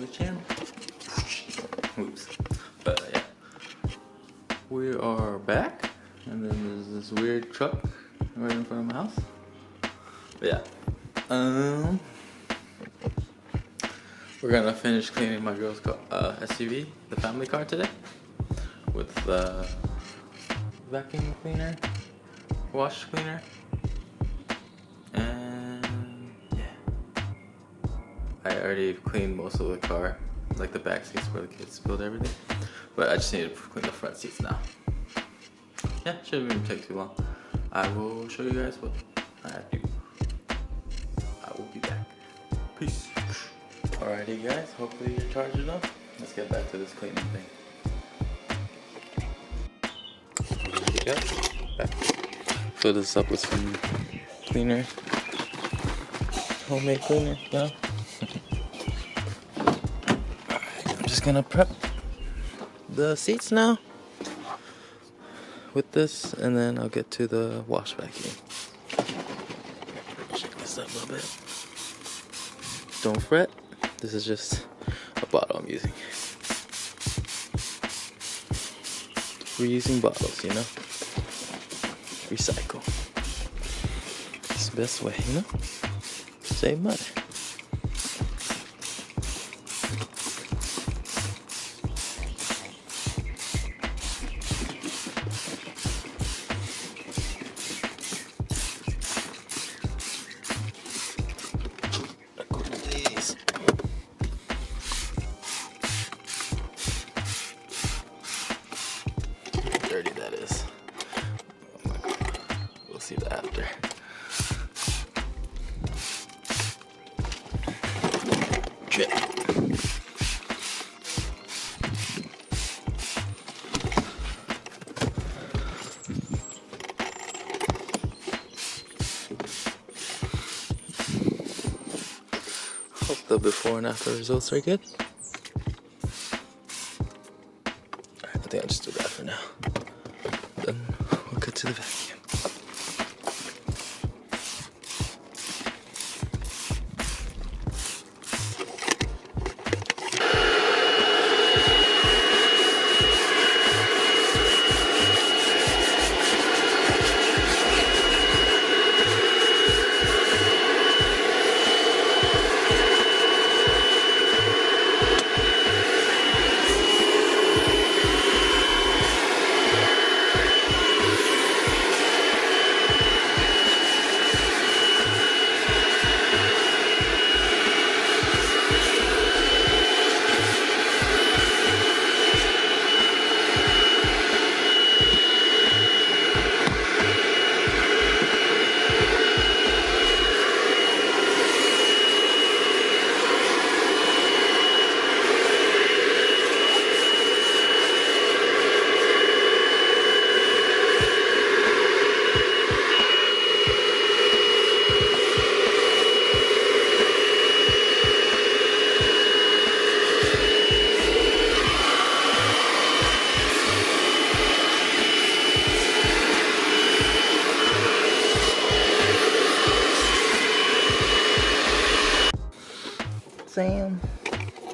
the channel. Oops. But yeah, we are back, and then there's this weird truck right in front of my house. But yeah, we're gonna finish cleaning my girl's car, SUV, the family car today, with the vacuum cleaner, wash cleaner, and yeah, I already cleaned most of the car, like the back seats where the kids spilled everything, but I just need to clean the front seats now. Yeah, shouldn't even take too long. I will show you guys what I do. I will be back. Peace. Alrighty guys, hopefully you're charged enough. Let's get back to this cleaning thing. Alrighty guys, back. Fill this up with some cleaner. Homemade cleaner, you know? Alright, I'm just gonna prep the seats now with this, and then I'll get to the wash vacuum. Shake this up a little bit. Don't fret, this is just a bottle I'm using. Reusing bottles, you know? Recycle. It's the best way, you know? Save money. Dirty that is. Oh my God. We'll see that after. Drip. Hope the before and after results are good. I think I'll just do that for now. Then we'll get to the vacuum. Sam.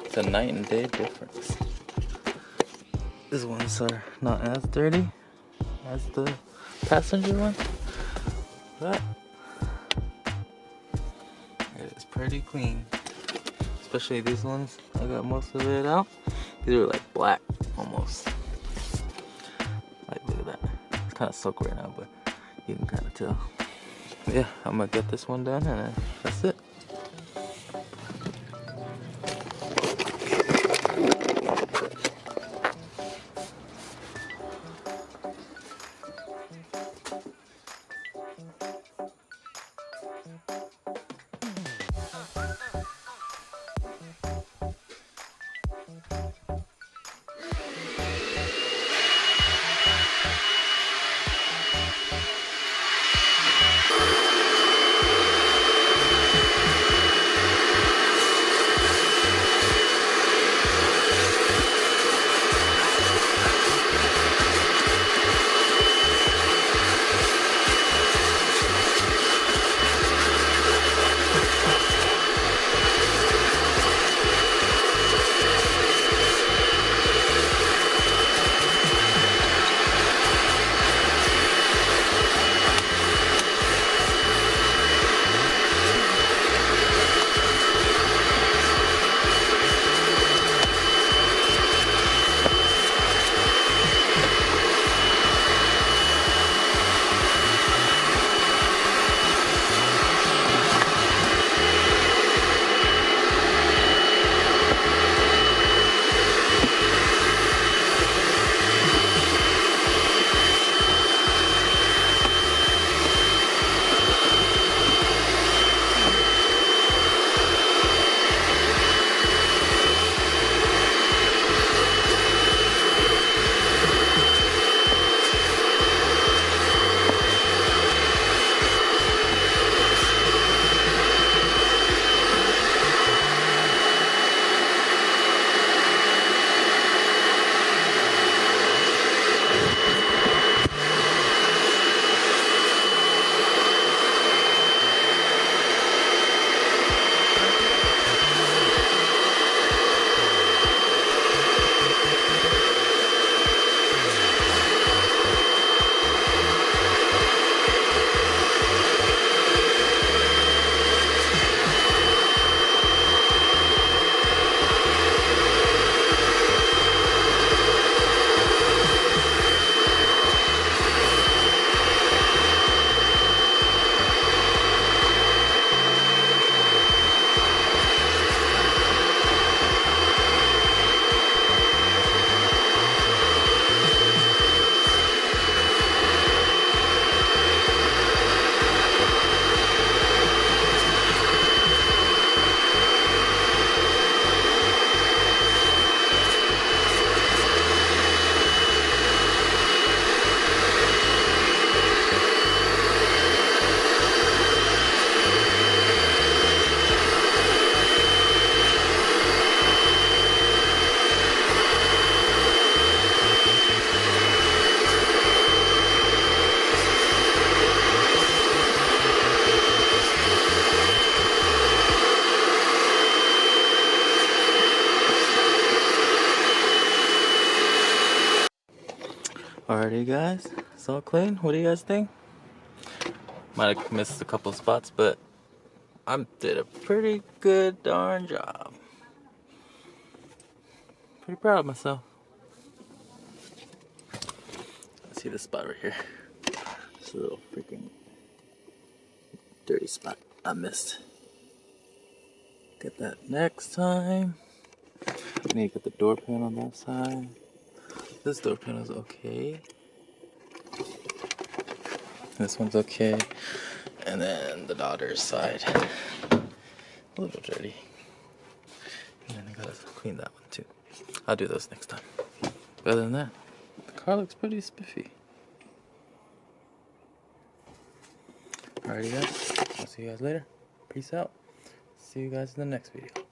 It's a night and day difference. These ones are not as dirty as the passenger one, but it is pretty clean. Especially these ones. I got most of it out. These are like black almost. Like, look at that. It's kind of soaked right now, but you can kind of tell. But yeah, I'm gonna get this one done, and that's it. Alrighty guys, it's all clean. What do you guys think? Might have missed a couple spots, but I did a pretty good darn job. Pretty proud of myself. Let's see this spot right here. This little freaking dirty spot I missed. Get that next time. I need to get the door panel on that side. This door panel is okay. This one's okay. And then the daughter's side. A little dirty. And then I gotta clean that one too. I'll do those next time. But other than that, the car looks pretty spiffy. Alrighty guys, I'll see you guys later. Peace out. See you guys in the next video.